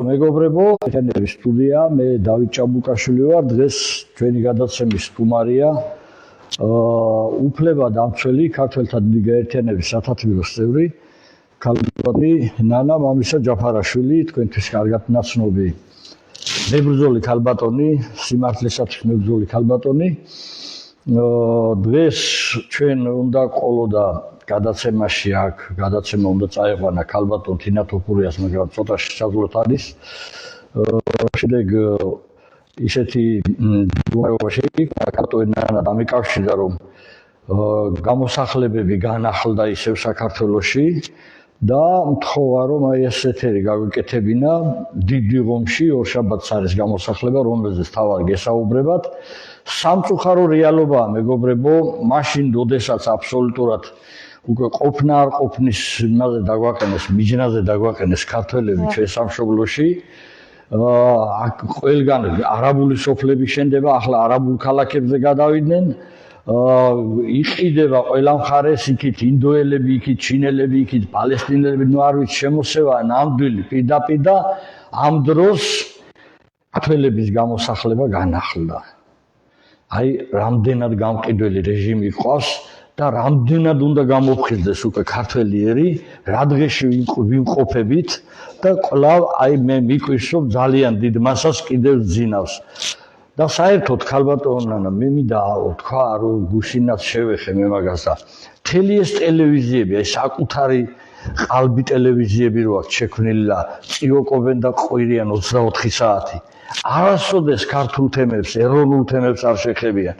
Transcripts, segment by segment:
მეგობრებო, ეთენების სტუდია, მე დავით ჭაბუკაშვილი ვარ, დღეს ჩვენი გადაცემის სტუმარია უფლება დამცველი ქართველთა დიდი გაერთიანების სათათბიროს წევრი ქალბატონი ნანა მამლისა ჯაფარაშვილი, თქვენთვის კარგად ნაცნობი მებრძოლი ქალბატონი, სიმართლესათვის მებრძოლი ქალბატონი. დღეს ჩვენ უნდა ყოლოდა გადაცემაში აქ გადაცემა უნდა წაეყვანა ქალბატონ თინა თოფურიას, მაგრამ ცოტა შესაძლოა არის. შემდეგ ისეთი მდგომარეობა შეიქმნა ქალბატონი დამიკავშირდა, რომ გამოსახლებები განახლდა ისევ საქართველოში და მთხოვა, რომ აი ეს ეთერი გავიკეთებინა დიდ ღომში ორშაბათს არის გამოსახლება, რომელზეც თავად გესაუბრებათ. სამწუხარო რეალობაა, მეგობრებო, მაშინ როდესაც აბსოლუტურად უკვე ყოფნა არ ყოფნის იმაზე დაგვაყენეს, მიჯნაზე დაგვაყენეს ქართველები ჩვენ სამშობლოში. ყველგან არაბული სოფლები შენდება, ახლა არაბულ ქალაქებზე გადავიდნენ. იყიდება ყველა მხარეს, იქით ინდოელები, იქით ჩინელები, იქით პალესტინელები, ნუ არ ვიცი, შემოსევა ნამდვილი პირდაპირ და ამ დროს ქართველების გამოსახლება განახლდა. აი, რამდენად გამყიდველი რეჟიმი ყავს და რამდენად უნდა გამოფხიზდეს უკვე ქართველი ერი, რა დღეში ვიმყოფებით და კვლავ აი მე მიკვირს, რომ ძალიან დიდ მასას კიდევ ძინავს. და საერთოდ ქალბატონანა მე მინდა თქვა, რომ გუშინაც შევეხე მე მაგას და მთელი ეს ტელევიზიები, აი საკუთარი ყალბი ტელევიზიები რო აქვს შექმნილი და წიოყობენ და ყვირიან 24 საათი. არასოდეს ქართულ თემებს, ეროვნულ თემებს არ შეხებიან.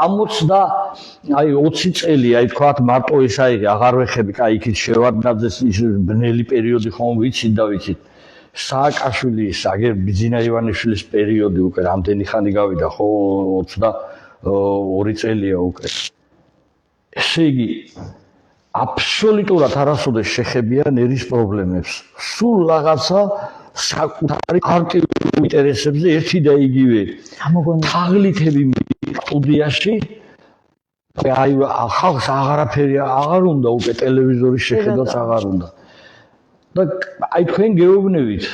ამ 20 წელი, აი თქვათ მარტო ეს აი აღარ ვეხები, აი იქით შევარდნაძეს ის ბნელი პერიოდი ხომ ვიცით და ვიცით. სააკაშვილის, აგერ ბიძინა ივანიშვილის პერიოდი უკვე რამდენი ხანი გავიდა, ხო 22 წელია უკვე. ესე იგი აბსოლუტურად არასოდეს შეხებიან ერის პრობლემებს. სულ რაღაცა საკუთარი პარტიული ინტერესებზე ერთი და იგივე თაღლითები სტუდიაში აი ხალხს აღარაფერი აღარ უნდა უკვე ტელევიზორის შეხედვაც აღარ უნდა. და აი თქვენ გეუბნებით,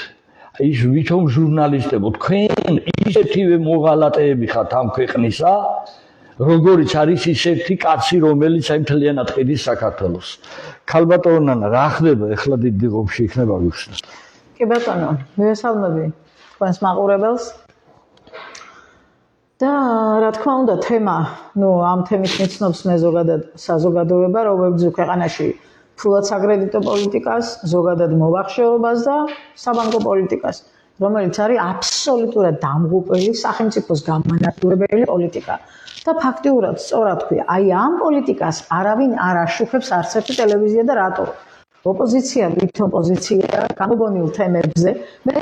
აი ვითომ ჟურნალისტებო, თქვენ ისეთივე მოღალატეები ხართ ამ ქვეყნისა, როგორიც არის ისეთი კაცი, რომელიც აი მთლიანად ყიდის საქართველოს. ქალბატონანა, რა ხდება ეხლა დიდი ღომში იქნება გიხსნათ. კი ბატონო, მივესალმები თქვენს მაყურებელს. და რა თქმა უნდა, თემა, ამ თემით ნიშნავს მე ზოგადად საზოგადოება, რომ ვებრძვი ქვეყანაში ფულად საკრედიტო პოლიტიკას, ზოგადად მოვახშეობას და საბანკო პოლიტიკას, რომელიც არის აბსოლუტურად დამღუპელი სახელმწიფოს გამანადგურებელი პოლიტიკა. და ფაქტიურად სწორად თქვია, აი ამ პოლიტიკას არავინ არ აშუქებს არც ერთი ტელევიზია და რატო? ოპოზიცია ვითომ პოზიცია გამოგონილ თემებზე, მე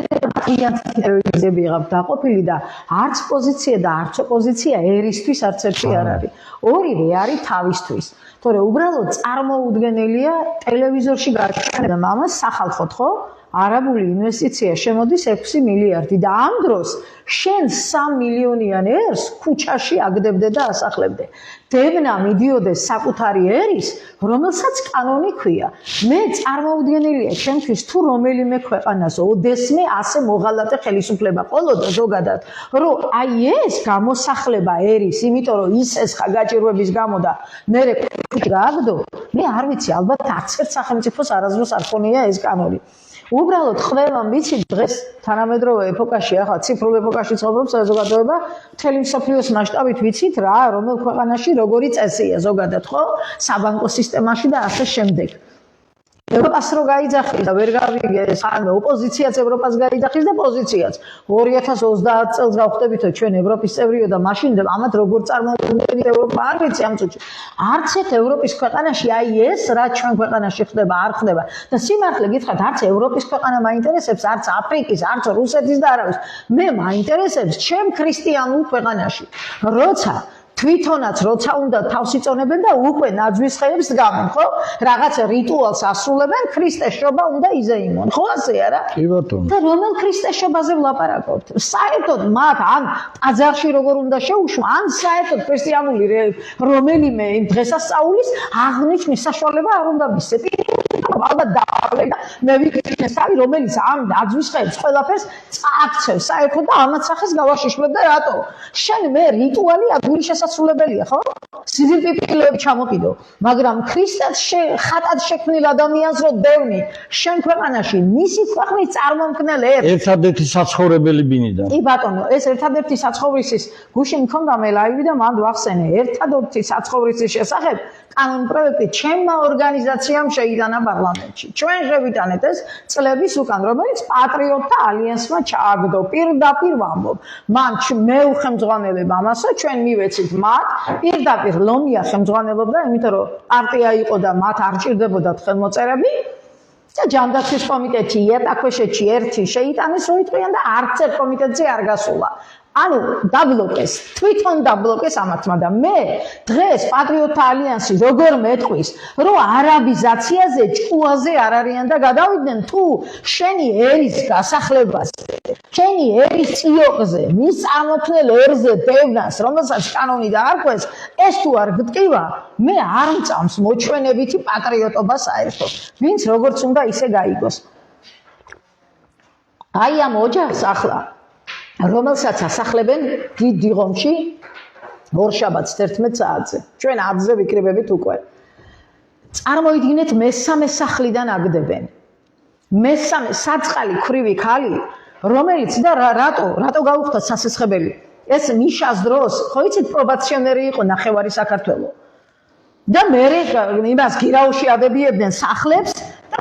მთლიანად ტელევიზიები ვიღებ დაყოფილი და არც პოზიცია და არც ოპოზიცია ერისთვის არც ერთი არ არის. ორივე არის თავისთვის. თორე უბრალოდ წარმოუდგენელია ტელევიზორში გაჩვენება ამას სახალხოდ, ხო? არაბული ინვესტიცია შემოდის 6 მილიარდი და ამ დროს შენ 3 მილიონიან ერს ქუჩაში აგდებდე და ასახლებდე. დევნა მიდიოდეს საკუთარი ერის, რომელსაც კანონი ქვია. მე წარმოუდგენელია ჩემთვის თუ რომელიმე ქვეყანას ოდესმე ასე მოღალატე ხელისუფლება ყოლოდა ზოგადად, რომ აი ეს გამოსახლება ერის, იმიტომ რომ ის ესხა გაჭირვების გამო და მე გააგდო, მე არ ვიცი, ალბათ არც ერთ სახელმწიფოს არასდროს არ ხონია ეს კანონი. უბრალოდ ყველამ ვიცით დღეს თანამედროვე ეპოქაში, ახლა ციფრულ ეპოქაში ცხოვრობს საზოგადოება, მთელი მსოფლიოს მასშტაბით ვიცით რა, რომელ ქვეყანაში როგორი წესია ზოგადად, ხო? საბანკო სისტემაში და ასე შემდეგ. ევროპას რო გაიძახის და ვერ გავიგეს, ან ოპოზიციაც ევროპას გაიძახის და პოზიციაც. 2030 წელს გავხდებითო ჩვენ ევროპის წევრიო და მაშინ ამათ როგორ წარმოვიდგენთ ევროპა არ ვიცი ამ წუთში. არც ერთ ევროპის ქვეყანაში აი ეს რა ჩვენ ქვეყანაში ხდება, არ ხდება. და სიმართლე გითხრათ, არც ევროპის ქვეყანა მაინტერესებს, არც აფრიკის, არც რუსეთის და არავის. მე მაინტერესებს ჩემ ქრისტიანულ ქვეყანაში. თვითონაც როცა უნდა თავს იწონებენ და უკვე ნაძვის ხეებს დგამენ, ხო? რაღაცა რიტუალს ასრულებენ, ქრისტეს შობა უნდა იზეიმონ, ხო ასე არა? კი ბატონო. და რომელ ქრისტეს შობაზე ვლაპარაკობთ? საერთოდ მათ ან ტაძარში როგორ უნდა შეუშვა, ან საერთოდ ქრისტიანული რომელიმე დღესასწაულის აღნიშნის საშუალება არ უნდა მისცეთ. ალბათ დავავლე და მე ვიკითხე სამი რომელიც ამ აძვის ხებს ყველაფერს წააქცევს საერთოდ და ამაც სახეს გავაშიშვლებ და რატო შენ მე რიტუალი ადგილი შესაძლებელია ხო სიზიფიფილები ჩამოკიდო მაგრამ ქრისტეს ხატად შექმნილ ადამიანს რო დევნი შენ ქვეყანაში მისი ქვეყნის წარმომქმნელ ერთადერთი საცხოვრებელი ბინიდან კი ბატონო ეს ერთადერთი საცხოვრისის გუშინ მქონდა მე ლაივი და მანდ ვახსენე ერთადერთი საცხოვრისის შესახებ კანონპროექტი ჩემმა ორგანიზაციამ შეიტანა პარლამენტში ჩვენ შევიტანეთ ეს წლების უკან რომელიც პატრიოტთა ალიანსმა ჩააგდო პირდაპირ ვამბობ მან მე უხემძღვანელებ ამასო ჩვენ მივეცით მათ პირდაპირ ლომია ხელმძღვანელობდა იმიტომ რომ პარტია იყო და მათ არ ჭირდებოდათ ხელმოწერები და ჯანდაცვის კომიტეტი იატაქვეშეთში ერთი შეიტანეს რო იტყვიან და არც ერთ კომიტეტზე არ გასულა ანუ დაბლოკეს თვითონ დაბლოკეს ამათმა და მე დღეს პატრიოტთა ალიანსი როგორ მეტყვის რომ არაბიზაციაზე ჭკუაზე არ არიან და გადავიდნენ თუ შენი ერის გასახლებაზე შენი ერის წიოყზე მის წარმოქმნელ ერზე დევნას რომელსაც კანონი დაარქვეს ეს თუ არ გტკივა მე არ მწამს მოჩვენებითი პატრიოტობა საერთოდ ვინც როგორც უნდა ისე გაიგოს აი ამ ოჯახს ახლა რომელსაც ასახლებენ დიდ დიღომში ორშაბათს 11 საათზე ჩვენ 10-ზე ვიკრიბებით უკვე წარმოიდგინეთ მესამე სახლიდან აგდებენ მესამე საწყალი ქრივი ქალი რომელიც და რატო გაუხდა სასესხებელი ეს მიშას დროს ხო იცით პრობაციონერი იყო ნახევარი საქართველო და მე იმას გირაოში ადებიებდნენ სახლებს და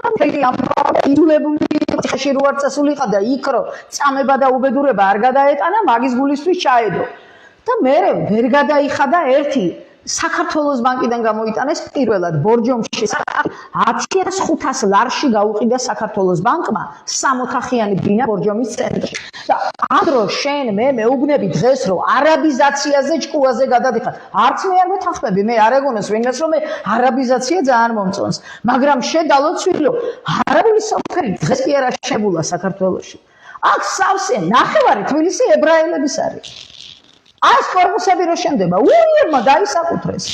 იძულებული ხეში რო არ წასულიყო და იქ რო წამება და უბედურება არ გადაეტანა მაგის გულისთვის ჩაედო და მე ვერ გადაიხადა ერთი საქართველოს ბანკიდან გამოიტანეს პირველად ბორჯომში 10500 ლარში გაუყიდა საქართველოს ბანკმა 3 ოთახიანი ბინა ბორჯომის ცენტრში და ანდრო შენ მე მეუბნები დღეს რომ არაბიზაციაზე ჭკუაზე გადადიხარ არც მე არ მეთანხმები მე არ ეგონოს ვინმეს რომ მე არაბიზაცია ძალიან მომწონს მაგრამ შედალოცვილო არაბული სოფელი დღეს კი არ აღშებულა საქართველოში აქ სავსე ნახევარი თბილისი ებრაელების არის ეს კორპუსები რო შემდება უიერმა დაისაკუთრეს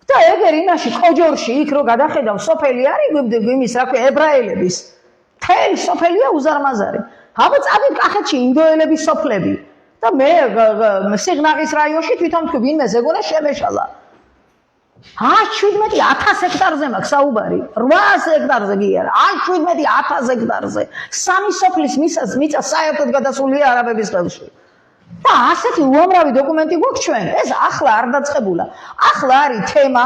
და ეგერ იმაში კოჯორში იქ რო გადახედავ სოფელი არის იმის რა ქვია ებრაელების თელი სოფელია უზარმაზარი აბა წავიდ კახეთში ინდოელების სოფლები და მე სიღნაღის რაიონში თვითონ თქვი ვინმე ზეგონა შემეშალა 117,000 ჰექტარზე მაქვს საუბარი 800 ჰექტარზე კი არა 117,000 ჰექტარზე სამი სოფლის მიწა საერთოდ გადასულია არაბების ხელში და ასეთი უამრავი დოკუმენტი გვაქვს ჩვენ ეს ახლა არ დაწყებულა ახლა არის თემა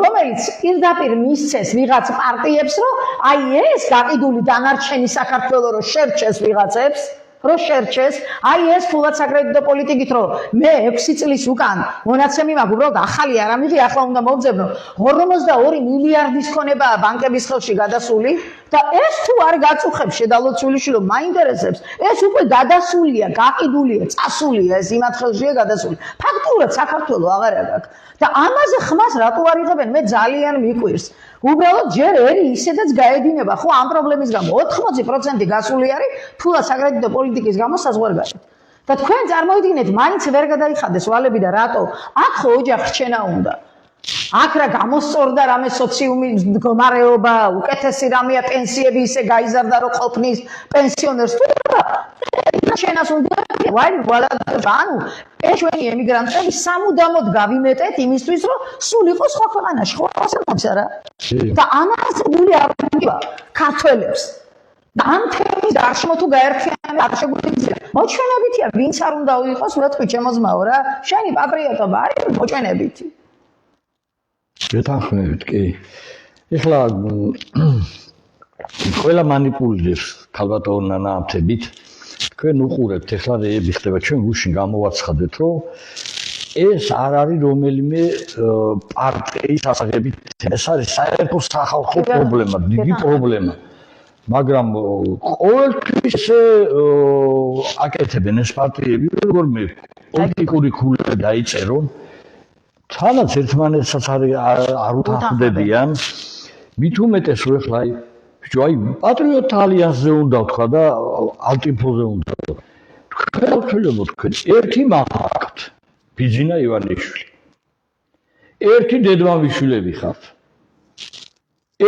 რომელიც პირდაპირ მისცეს ვიღაც პარტიებს რომ აი ეს გაყიდული დანარჩენი საქართველოს რო შერჩეს ვიღაცებს რო შერჩეს აი ეს ფულად საკრედიტო პოლიტიკით რომ მე 6 წლის უკან მონაცემი მაქვს უბრალოდ ახალი არ ამიღი ახლა უნდა მოვძებნო 52 მილიარდის ქონებაა ბანკების ხელში გადასული და ეს თუ არ გაწუხებს შედალოცვილიში რომ მაინტერესებს ეს უკვე გადასულია გაყიდულია წასულია ეს იმათ ხელშია გადასული ფაქტურად საქართველოს აღარ აქვს და ამაზე ხმას რატო არ იღებენ მე ძალიან მიყვირს უბრალოდ ჯერ ერი ისედაც გაედინება ხო ამ პრობლემის გამო 80% გასული არის ფულად საკრედიტო პოლიტიკის გამო საზღვარგარეთ და თქვენ წარმოიდგინეთ მაინც ვერ გადაიხადეს ვალები და რატო აქ ხო ოჯახ რჩენა უნდა აქ რა გამოსწორდა რამე სოციუმის მდგომარეობა უკეთესი რამეა პენსიები ისე გაიზარდა რომ ყოფნის პენსიონერს თუ შენას უნდა ანუ ეს ჩვენი ემიგრანტები სამუდამოდ გავიმეტეთ იმისთვის რომ სულ იყოს სხვა ქვეყანაში ხო ასე არა და ამაზე გული არ გივა ქართველებს და ამ თემის დაშმო თუ გაერთიანება არ შეგვიძლია მოჩვენებითია ვინც არ უნდა იყოს ვეთქვი ჩემო ძმაო რა შენი პატრიოტობა არის მოჩვენებითი შეთანხმებით კი ეხლა ყველა манипуლირებს ქალბატონ ნანაამთებით თქვენ უყურებთ ეხლა რეები ხდება ჩვენ გუშინ გამოვაცხადეთ რომ ეს არ არის რომელიმე პარტიის ასაღებით ეს არის საერთო სახალხო პრობლემა დიდი პრობლემა მაგრამ ყოველთვის აკეთებენ ეს პარტიები როგორმე პოლიტიკური ქულები დაიწერონ თანაც ერთმანეთსაც არ უთანხმდებიან მით უმეტეს რომ ეხლა აი პატრიოტთა ალიანსზე უნდა თქვა და ალტიფოზე უნდა თქვენ ერთი მამა აქვთ ბიძინა ივანიშვილი ერთი დედმამიშვილები ხართ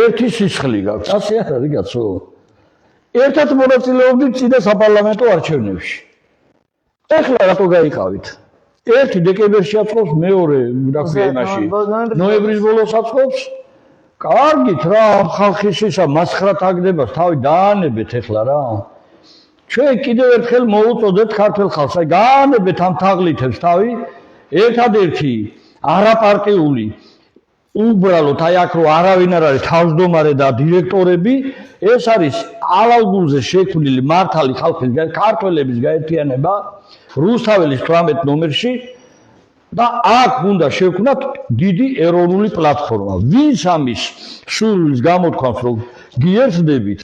ერთი სისხლი გაქვს, ასე არ არის კაცო. ერთად მონაწილეობდით წინა საპარლამენტო არჩევნებში. ეხლა რატო გაიყავით? ერთი დეკემბერში აწყობს, მეორე რაკეიმაში ნოემბრის ბოლოს აწყობს. კარგით რა, ხალხის ისა მასხრად აგდებას თავი დაანებეთ ეხლა რა. ჩვენ კიდევ ერთხელ მოუწოდეთ ქართულ ხალხს, აი გაანებეთ ამ თაღლითებს თავი, ერთადერთი არაპარტიული უბრალოდ აი აქ რო არავინ არ არის თავმჯდომარე და დირექტორები, ეს არის ალალგულზე შექმნილი მართალი ხალხის ქართველების გაერთიანება რუსთაველის 18 ნომერში და აქ უნდა შევქმნათ დიდი ეროვნული პლატფორმა. ვინც ამის სურვილს გამოთქვამს, რომ გიერთდებით,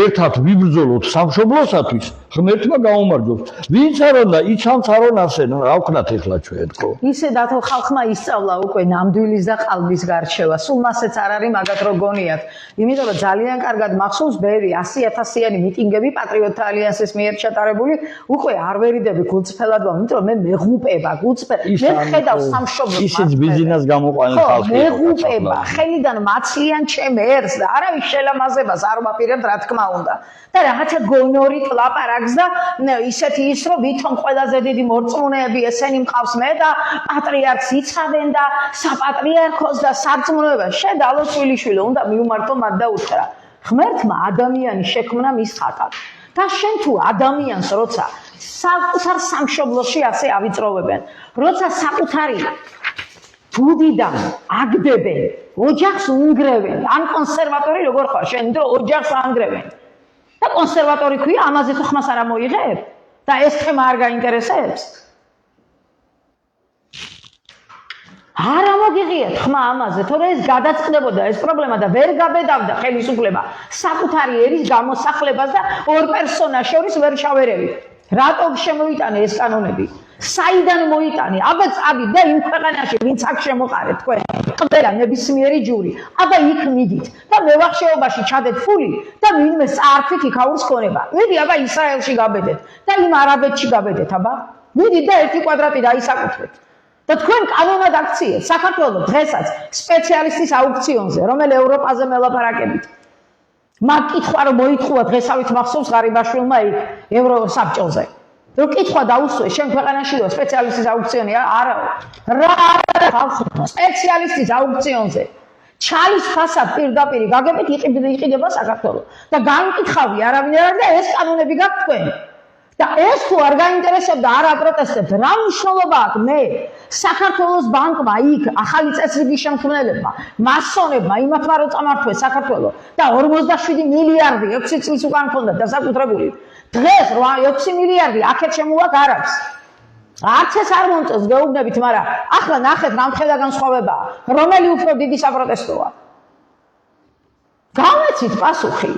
ერთად ვიბრძოლოთ სამშობლოსათვის, ღმერთმა გაუმარჯოს. ვინც არ უნდა იცანს არ უნდა ასე, რა ვქნათ ეხლა ჩვენ თქო. ისე დათო ხალხმა ისწავლა უკვე ნამდვილის და ყალბის გარჩევა. სულ მასეც არ არის მაგათ რო გონიათ. იმიტომ რომ ძალიან კარგად მახსოვს ბევრი 100,000-იანი მიტინგები პატრიოტთა ალიანსის მიერ ჩატარებული, უკვე არ ვერიდები გულწრფელად, იმიტომ რომ მე მეღუპება, მე ხედავ სამშობლოს. ისიც ბიზნეს გამოყვანილ ხალხი. მეღუპება, ხელიდან მაცლიან ჩემ ერს და არავის შელამაზებას არ ვაპირებთ რა თქმა უნდა. და რაღაცა გონორით ლაპარაკს და ისეთი ის რომ ვითომ ყველაზე დიდი მორწმუნეები ესენი მყავს მე და პატრიარქს იცავენ და საპატრიარქოს და სარწმუნოება შედალო შვილიშვილი უნდა მიუმართო მათ და უთხრა ღმერთმა ადამიანი შექმნა მის ხატად და შენ თუ ადამიანს როცა საკუთარ სამშობლოში ასე ავიწროვებენ როცა საკუთარი ბუდიდან აგდებენ ოჯახს უნგრევენ ან კონსერვატორი როგორ ხარ შენ იმიტომ ოჯახს ანგრევენ და კონსერვატორი ქვია ამაზე თუ ხმას არ მოიღებ და ეს ხმა არ გაინტერესებს არა მოგიღიეთ ხმა ამაზე თორე ეს გადაწყდებოდა ეს პრობლემა და ვერ გაბედავდა ხელისუფლება საკუთარი ერის გამოსახლებას და ორ პერსონას შორის ვერ ჩავერევით რატო შემოიტანე ეს კანონები საიდან მოიტანე აბა წავიდ და იმ ქვეყანაში ვინც აქ შემოყარეთ თქვენ ყველა ნებისმიერი ჯური აბა იქ მიდით და მევახშეობაში ჩადეთ ფული და ვინმე წარფით იქაურს ქონება მიდი აბა ისრაელში გაბედეთ და იმ არაბეთში გაბედეთ აბა მიდით და ერთი კვადრატი დაისაკუთრეთ და თქვენ კანონად აქციეთ საქართველოს დღესაც სპეციალისტის აუქციონზე რომელ ევროპაზე მელაპარაკებით მაგ კითხვა რომ მოითხოვა დღესავით მახსოვს ღარიბაშვილმა იქ ევროსაბჭოზე რომ კითხვა დაუსვეს შენ ქვეყანაშიო სპეციალისტის აუქციონი არა რა სპეციალისტის აუქციონზე ჩალის ფასად პირდაპირ გაგებით იყიდება საქართველოს და განკითხავი არავინ არ არის და ეს კანონები გაქვთ თქვენ და ეს თუ არ გაინტერესებდა არ აპროტესტებთ რა მნიშვნელობა აქვს მე საქართველოს ბანკმა იქ ახალი წესრიგის შემქმნელებმა მასონებმა იმათმა რომ წამართვეს საქართველოს და 47 მილიარდი 6 წლის უკან ჰქონდა დასაკუთრებული დღეს 6 მილიარდი აქეთ შემოვაკ არ აქვს არც ეს არ მომწონს გეუბნებით მაგრამ ახლა ნახეთ რამხელა განსხვავებაა რომელი უფრო დიდი საპროტესტოა გამეცით პასუხი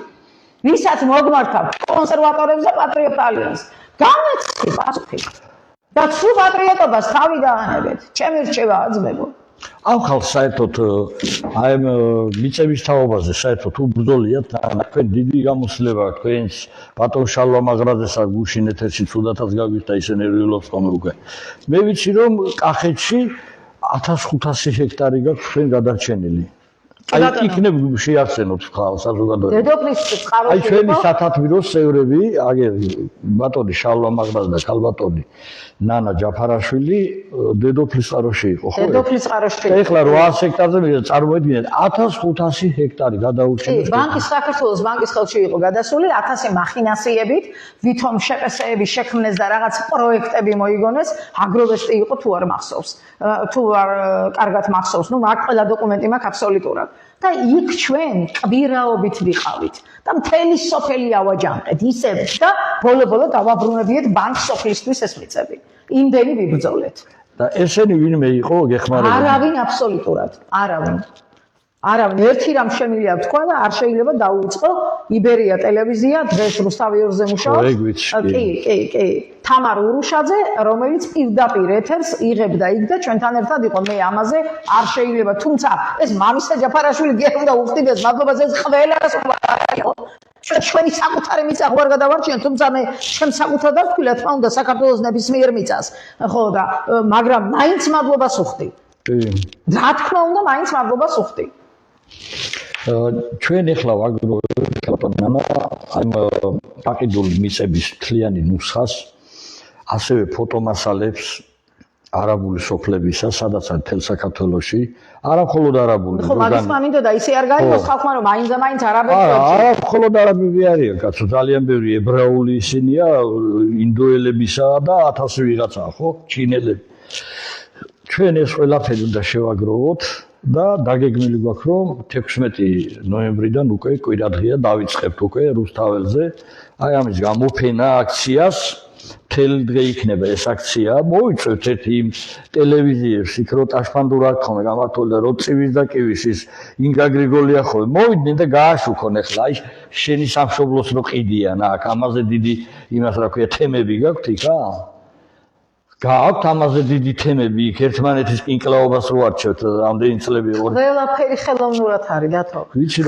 ვისაც მოგმართავთ კონსერვატორებს და პატრიოტთა ალიანსს გამეცით პასუხი და თუ პატრიოტობას თავი დაანებეთ ჩემი რჩევაა ძმებო ამ ხალხს საერთოდ აი მიწების თაობაზე საერთოდ უბრძოლიათ თქვენ დიდი გამოსლება თქვენს ბატონ შალვა მაღრაძესა გუშინ ეთერში ცუდათაც გაგვით და ისე ნერვიულობს ხოლმე უკვე მე ვიცი რომ კახეთში 1500 ჰექტარი გაქვს თქვენ გადარჩენილი აი იქნებ შეახსენოთ საზოგადოებას დედოფლის წყაროში აი ჩვენი სათათბიროს წევრები აგერ ბატონი შალვა მაღრაძე და ქალბატონი ნანა ჯაფარაშვილი დედოფლის წყაროში იყო ხო დედოფლის წყაროში ეხლა 800 ჰექტარზე წარმოედგინეთ 1500 ჰექტარი გადაურჩენს ბანკის საქართველოს ბანკის ხელში იყო გადასული 1000 მახინაციებით ვითომ შეყესეები შექმნეს და რაღაც პროექტები მოიგონეს აგროვესტი იყო თუ არ მახსოვს თუ არ კარგად მახსოვს ნუ მაგ ყველა დოკუმენტი მაქვს აბსოლუტურად და იქ ჩვენ კვირაობით ვიყავით და მთელი სოფელი ავაჯანყეთ ისევ და ბოლო-ბოლო დავაბრუნებიეთ ბანკ სოფლისთვის ეს მიწები იმდენი ვიბრძოლეთ და ესენი ვინმე იყო გეხმარება არავინ აბსოლუტურად არავინ ერთი რამ შემიძლია თქვა და არ შეიძლება დაუწყო იბერია ტელევიზია დღეს რუსთავიორზე მუშაობს კი თამარ ურუშაძე რომელიც პირდაპირ ეთერს იღებდა იქ და ჩვენთან ერთად იყო მე ამაზე არ შეიძლება თუმცა ეს მამისა ჯაფარაშვილი გერ უნდა უხდიდეს მადლობას ეს ყველას იყო ჩვენი საკუთარი მიწა ხوار გადავარჩიეთ თუმცა მე ჩემ საკუთარ და თქვა თქმა უნდა საქართველოს ნებისმიერ მიწას ხო და მაგრამ მაინც მადლობას უხდი რა თქმა უნდა მაინც მადლობას უხდი ჩვენ ახლა ვაგროვებთ ამ გაყიდული მიწების მთლიანი ნუსხას, ასევე ფოტომასალებს არაბული სოფლებისა, სადაც არის თელ საქართველოში, არა მხოლოდ არაბული. ხო, მაგის მამინდოდა ისე არ გაიგოს ხალხმა, რომ მაინც არაბები არა, მხოლოდ არაბები არიან, კაცო, ძალიან ბევრი ებრაული ისინია, ინდოელებისა და 1000 ვიღაცაა, ხო? ჩინელები. ჩვენ ეს ყველაფერი უნდა შევაგროვოთ და დაგეგმილი გვაქვს, რომ 16 ნოემბრიდან უკვე კვირადღია დავიწყებთ უკვე რუსთაველზე. აი ამის გამოფენა აქციას მთელი დღე იქნება ეს აქცია. მოვიწევთ ერთი იმ ტელევიზიებს, იქ რო ტაშფანდურა ხომ გამართული და რო წივის და კივის ის ინგა გრიგოლია ხო. მოვიდნენ და გააშუქონ ახლა აი შენი სამშობლოს რო ყიდიან აქ. ამაზე დიდი იმას რა ქვია თემები გაქვთ იქა? გააქვთ ამაზე დიდი თემები იქ ერთმანეთის კინკლაობას რო არჩევთ ამდენი წლები ორი. ყველაფერი ხელოვნურად არის დათო.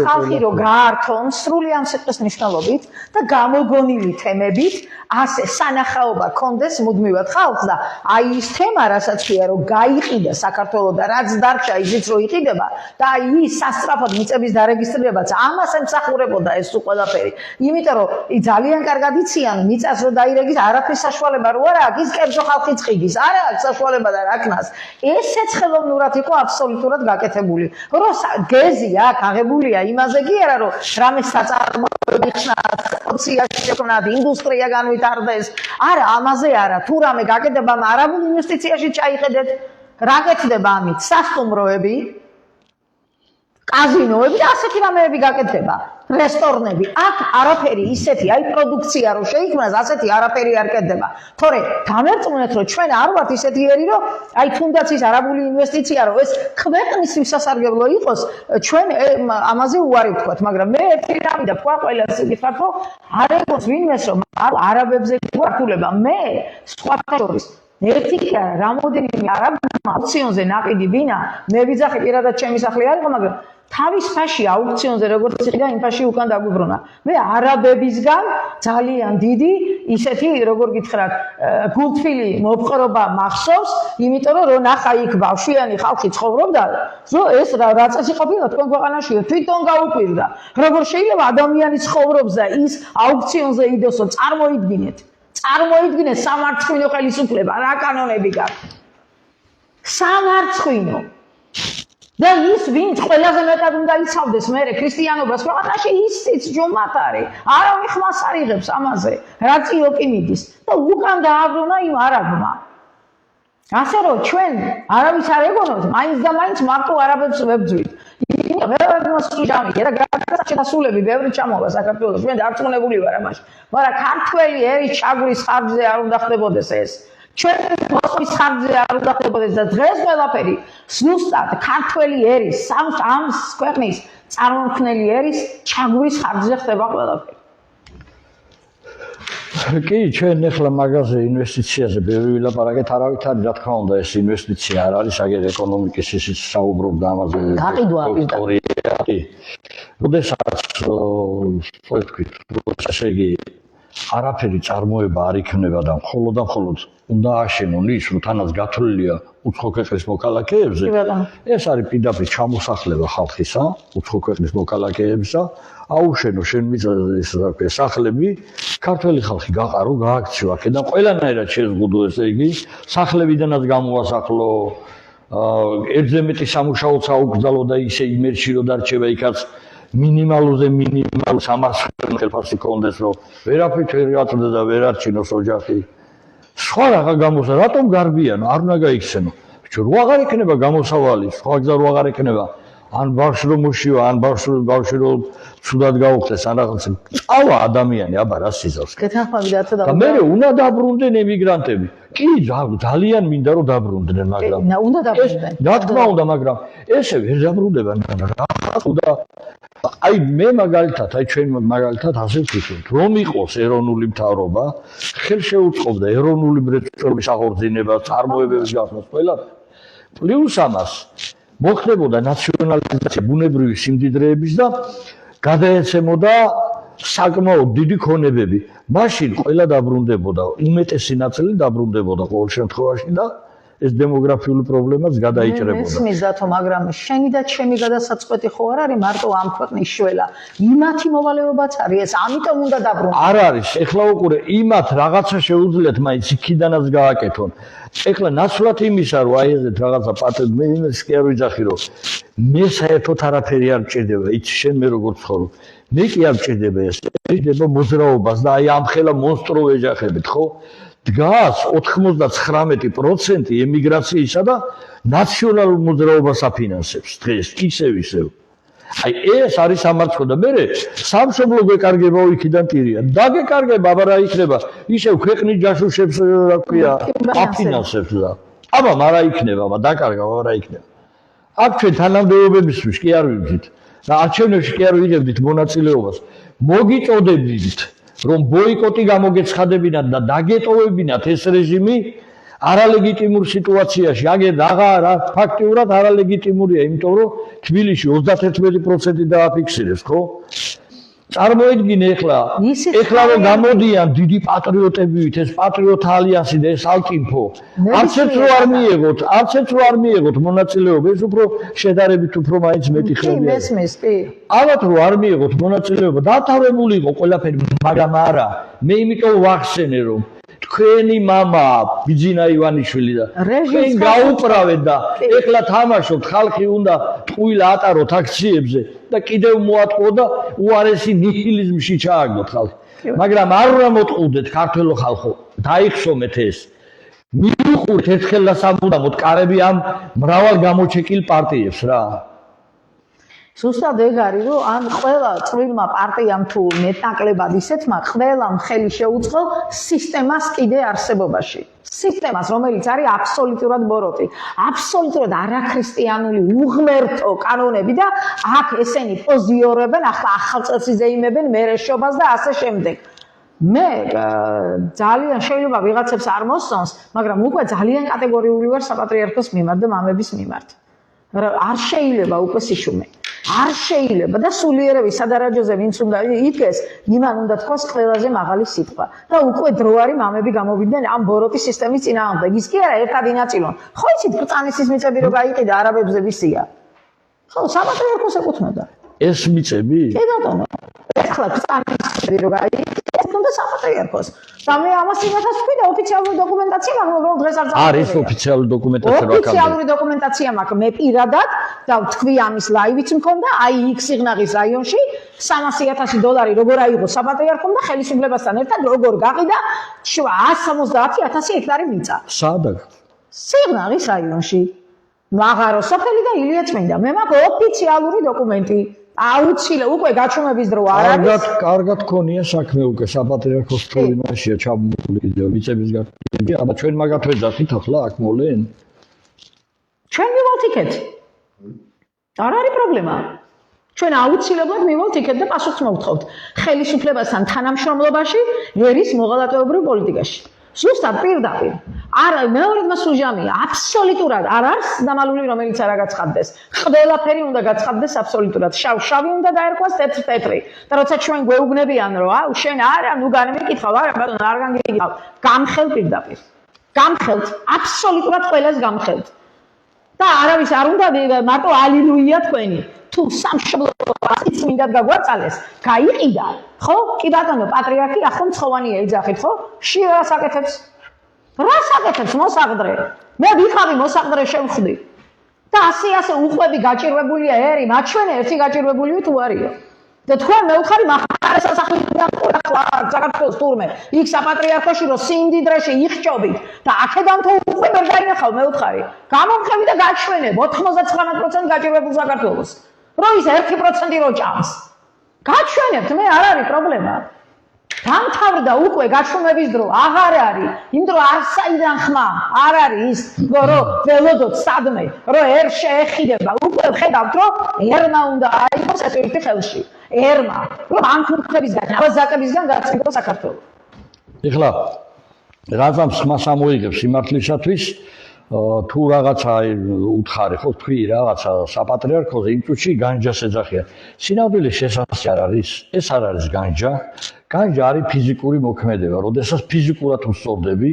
ხალხი რო გაართონ სრული ამ სიტყვის მნიშვნელობით და გამოგონილი თემებით ასე სანახაობა კონდეს მუდმივად ხალხს და აი ის თემა რასაც ქვია რომ გაიყიდა საქართველოს და რაც დარჩა ისიც რო იყიდება და აი ის სასწრაფოდ მიწების დარეგისტრირებაც ამას ემსახურებოდა ეს ყველაფერი. იმიტომ რომ ძალიან კარგად იციან მიწას რო დაირეგის არაფრის საშუალება რო არა აქ ის კერძო ხალხი წყიდის არა აქვს საშუალება და რაკნას ესეც ხელოვნურად იყო აბსოლუტურად გაკეთებული რომ გეზი აქ აღებულია იმაზე კი არა რომ რამე საწარმოები ხსნა სოციალში შექმნათ ინდუსტრია განვითარდეს არა ამაზე არა თუ რამე გაკეთება არაბულ ინვესტიციაში ჩაიხედეთ რა გეცდება ამით სასტუმროები კაზინოები და ასეთი რამეები გაკეთდება რესტორნები აქ არაფერი ისეთი აი პროდუქცია რო შეიქმნას ასეთი არაფერი არ კეთდება თორე დამერწმუნეთ რომ ჩვენ არ ვართ ისეთი ერი რომ აი თუნდაც ის არაბული ინვესტიცია რომ ეს ქვეყნის ვისასარგებლო იყოს ჩვენ ამაზე უარი ვთქვათ მაგრამ მე ერთი რამე და თქვა ყველას იკითხავთ რომ არ ეგოს ვინმეს რომ არაბებზე გვართულება მე სხვათა შორის ერთი კი არა რამოდენიმე არაბმა აუქციონზე ნაყიდი ვინა მე ვიძახი პირადად ჩემი სახლი არ იყო მაგრამ თავის ფაში აუქციონზე როგორც იყიდა იმ ფაში უკან დაგვიბრუნა მე არაბებისგან ძალიან დიდი ისეთი როგორ გითხრათ გულთბილი მოპყრობა მახსოვს იმიტომ რომ ნახა იქ ბავშვიანი ხალხი ცხოვრობდა რომ ეს რა წესი ყოფილა თქვენ ქვეყანაში თვითონ გაუკვირდა როგორ შეიძლება ადამიანი ცხოვრობს და ის აუქციონზე იდოსო წარმოიდგინეთ სამარცხვინო ხელისუფლება რა კანონები გაქვს სამარცხვინო და ის ვინც ყველაზე მეტად უნდა იცავდეს მერე ქრისტიანობას ქვეყანაში ისიც ჯომათ არის არავინ ხმას არ იღებს ამაზე რა წიოკი მიდის და უკან დააბრუნა იმ არაბმა ასე რომ ჩვენ არავის არ ეგონოთ მაინც და მაინც მარტო არაბებს ვებძვით შეასრულები ბევრი ჩამოვა საქართველოს ჩვენ დარწმუნებული ვარ ამაში მაგრამ ქართველი ერის ჩაგვრის ხარჯზე არ უნდა ხდებოდეს ეს ჩვენ მოსყვის ხარჯზე არ უნდა ხდებოდეს და დღეს ყველაფერი ზუსტად ქართველი ერის ამ ქვეყნის წარმომქმნელი ერის ჩაგვრის ხარჯზე ხდება ყველაფერი კი ჩვენ ახლა მაგაზე ინვესტიციაზე ბევრი ვილაპარაკეთ არავით არის რა თქმა უნდა ეს ინვესტიცია არ არის აგერ ეკონომიკის ისიც საუბრობდა ამაზე გაყიდვა კი როდესაც ესე იგი არაფერი წარმოება არ იქნება და მხოლოდ უნდა აშენონ ის რომ თანაც გათვლილია უცხო ქვეყნის მოქალაქეებზე ეს არის პირდაპირ ჩამოსახლება ხალხისა უცხო ქვეყნის მოქალაქეებსა აუშენო შენ მიწაზე სახლები ქართველი ხალხი გაყარო გააქციო აქედან ყველანაირად შეზღუდო ესე იგი სახლებიდანაც გამოასახლო ერთზე მეტი სამუშაოც აუკრძალო და ისე იმერში რომ დარჩება იქაც მინიმალურზე მინიმალ სამარცხვინო ხელფასი კონდეს რომ ვერაფრით ვერ აწვდა და ვერ არჩინოს ოჯახი სხვა რაღა გამოსა რატომ გარბიანო არ უნდა გაიქცენო ბიჭო რო აღარ იქნება გამოსავალი სხვა გზა რო აღარ იქნება ან ბავშვი რომ მოშივა ან ბავშვი რომ ცუდად გაუხდეს ან რაღაც წავა ადამიანი აბა რა სიზავს გეთანხმები და და მე უნდა დაბრუნდნენ ემიგრანტები კი ძალიან მინდა რომ დაბრუნდნენ მაგრამ უნდა დაბრუნდნენ რა თქმა უნდა მაგრამ ესე ვერ დაბრუნდება რა უნდა აი მე მაგალითად აი ჩვენ მაგალითად ასე ვთქვით რომ იყოს ეროვნული მთავრობა ხელშეუწყობდა ეროვნული მრეწველობის აღორძინება წარმოებების გახსნას ყველა პლუს ამას მოხდებოდა ნაციონალიზაცია ბუნებრივი სიმდიდრეების და გადაეცემოდა საკმაოდ დიდი ქონებები მაშინ ყველა დაბრუნდებოდა უმეტესი ნაწილი დაბრუნდებოდა ყოველ შემთხვევაში და ეს დემოგრაფიული პრობლემაც გადაიჭრებოდა. მესმის დათო, მაგრამ შენი და ჩემი გადასაწყვეტი ხო არ არის მარტო ამ ქვეყნის შველა. იმათი მოვალეობაც არის ეს, ამიტომ უნდა დაბრუნდეს. არ არის, ეხლა უყურე, იმათ რაღაცა შეუძლიათ მაინც იქიდანაც გააკეთონ. ეხლა ნაცვლად იმისა, რომ აი ესეთ რაღაცა პატენტ მე იმას კი არ ვიძახი, რომ მე საერთოდ არაფერი არ მჭირდება, იცი შენ მე როგორ ცხოვრობ. მე კი არ მჭირდება ეს, მჭირდება მოძრაობას და აი ამ ხელა მონსტრო ეჯახებით, ხო? დგას 99% ემიგრაციისა და ნაციონალურ მოძრაობას აფინანსებს დღეს ისევ. აი ეს არის სამარცხო და მე სამშობლო გეკარგებაო იქიდან ტირია. დაგეკარგება, აბა რა იქნება? ისევ ქვეყნის ჯაშუშებს რა ქვია, აფინანსებს და. აბა მარა იქნება, აბა დაკარგა, აბა რა იქნება. აქ ჩვენ თანამდებობებისთვის კი არ ვიძით და არჩევნებში კი არ ვიღებდით მონაწილეობას. მოგიწოდებდით რომ ბოიკოტი გამოგეცხადებინათ და დაგეტოვებინათ ეს რეჟიმი არალეგიტიმურ სიტუაციაში. აგერ რა ფაქტიურად არალეგიტიმურია, იმიტომ რომ თბილისში 31% დააფიქსირეს, ხო? წარმოიდგინე ეხლა რომ გამოდიან დიდი პატრიოტებივით, ეს პატრიოტ ალიანსი და ეს ალტინფო. არც ერთ რო არ მიიღოთ მონაწილეობა, ეს უფრო შედარებით უფრო მაინც მეტი ხდება. კი, მესმის, კი. ალბათ რო არ მიიღოთ მონაწილეობა, დათავრებული იყო ყველაფერი, მაგრამ არა. მე იმიტომ ვახსენე რომ თქვენი мама ბიძინა ივანიშვილი და თქვენ გაუправეთ და ეხლა თამაშობთ, ხალხი უნდა ტყუილ ატაროთ აქციებზე და კიდევ მოატყო და უარესი ნიჰილიზმში ჩააგდოთ ხალხი. მაგრამ არ უნდა მოტყუდეთ ქართველო ხალხო, დაიხსომეთ ეს. მიუყურეთ ერთხელ და სამუდამოდ კარები ამ მრავალ გამოჩეკილ პარტიებს რა. ზუსტად ეგ არის, რომ ან ყველა წვრილმა პარტიამ თუ მეტნაკლებად ისეთმა ყველამ ხელი შეუწყო სისტემას კიდე არსებობაში. სისტემას, რომელიც არის აბსოლუტურად ბოროტი, აბსოლუტურად არაქრისტიანული უღმერთო კანონები და აქ ესენი პოზიორებენ, ახლა ახალწელს იზეიმებენ მერეშობას და ასე შემდეგ. მე ძალიან შეიძლება ვიღაცებს არ მოსწონს, მაგრამ უკვე ძალიან კატეგორიული ვარ საპატრიარქოს მიმართ და მამების მიმართ. არ შეიძლება უკვე სიშუმე. არ შეიძლება და სულიერები სადარაჯოზე ვინც უნდა იდგეს, იმან უნდა თქვას ყველაზე მაღალი სიტყვა. და უკვე დრო არის მამები გამოვიდნენ ამ ბოროტი სისტემის წინააღმდეგ. ის კი არა ერთად ინაწილონ. ხო იცით ბრძანისის მიწები რო გაიყიდა არაბებზე ვისია. ხო საპატრიარქოს ეკუთვნოდა. ეს მიწები? კი ბატონო. ეხლა ბრძანისები რო გაიყიდა ეკუთვნოდა საპატრიარქოს. და მე ამას იმათაც ვთქვი და ოფიციალური დოკუმენტაცია მაქვს, რომ დღეს არ არის. არის ოფიციალური დოკუმენტაცია რა აქვს? ოფიციალური დოკუმენტაცია მაქვს მე პირადად და ვთქვი ამის ლაივიც მქონდა, აი იქ სიღნაღის რაიონში $300,000 როგორ აიღო საპატრიარქომ და ხელისუფლებასთან ერთად როგორ გაყიდა 170,000 ჰექტარი მიწა. სადა? სიღნაღის რაიონში. მაღარო სოფელი და ილია წმინდა. მე მაქვს ოფიციალური დოკუმენტი. აუცილებლად უკვე გაჩვენების დრო არ არის. კარგად ქონია საქმე უკვე საპატრიარქოს პრობლემაშია ჩაბმული კიდევ მიწების გაკეთება. აბა ჩვენ მაგათ ვეძახით ახლა აქ მოლენ. ჩვენ მივალთ იქეთ. არ არის პრობლემა. ჩვენ აუცილებლად მივალთ იქეთ და პასუხს მოვთხოვთ ხელისუფლებასთან თანამშრომლობაში ერის მოღალატეობრივ პოლიტიკაში. ზუსტად პირდაპირ. არა, მეორედ მასუჟამია, აბსოლუტურად არ არის დამალული რომელიც არ გაცხადდეს. ყველაფერი უნდა გაცხადდეს აბსოლუტურად. შავ-შავი უნდა დაერქვას თეთრ-თეთრი. და როცა ჩვენ გვეუბნებიან რომ აუ შენ არა, ნუ განმეკითხავ, არა ბატონო, არ განგიკითხავ. გამხელ პირდაპირ. გამხელთ, აბსოლუტურად ყველას გამხელთ. და არავის არ უნდა მარტო ალილუია თქვენი. თუ სამშობლოა წმინდად გაგვაწალეს, გაიყიდა, ხო? კი ბატონო, პატრიარქი ახლა მცხოვანია იძახით, ხო? რა საკეთებს? რა საკეთებს მოსაგდრე? მე ვიხავი მოსაგდრე შევხვდი. და ასე უყვები გაჭირვებულია ერი, მაჩვენე ერთი გაჭირვებული თუ არისო. და თქვენ მეუხარი მახარეს სასახლიდან ყველა საქართველოს თურმე, იქ საპატრიარქოში რო სიმდიდრეში იხჭობით და აქედან თუ უკვე ვერ გაინახავ მეუხარი. გამომხევი და გაჩვენე 99% გაჭირვებულ საქართველოს. რო ის 1% რო ჭამს. გაჩვენებთ, მე არ არის პრობლემა. დამთავრდა უკვე გაჩვენების დრო, აღარ არის. იმიტომ რომ არ საიდან ხმა, არ არის ის, რომ ველოდოთ სადმე, რომ ер შეეხიდება. უკვე ხედავთ, რომ ერმა უნდა აიღოს ეს ერთი ხელში. ერმა, რომ ამ ფუნქციებისგან, აბაზაკებისგან გაწყვეტო საქართველო. ეხლა რაღაცა ხმას ამოიღებს სიმართლისათვის თუ რაღაცა უთხარი ხო თქვი რაღაცა საპატრიარქოზე იმ წუთში განჯას ეძახიან. სინამდვილე შესაძლოა არ არის, ეს არ არის განჯა. განჯა არის ფიზიკური მოქმედება. როდესაც ფიზიკურად უსწორდები,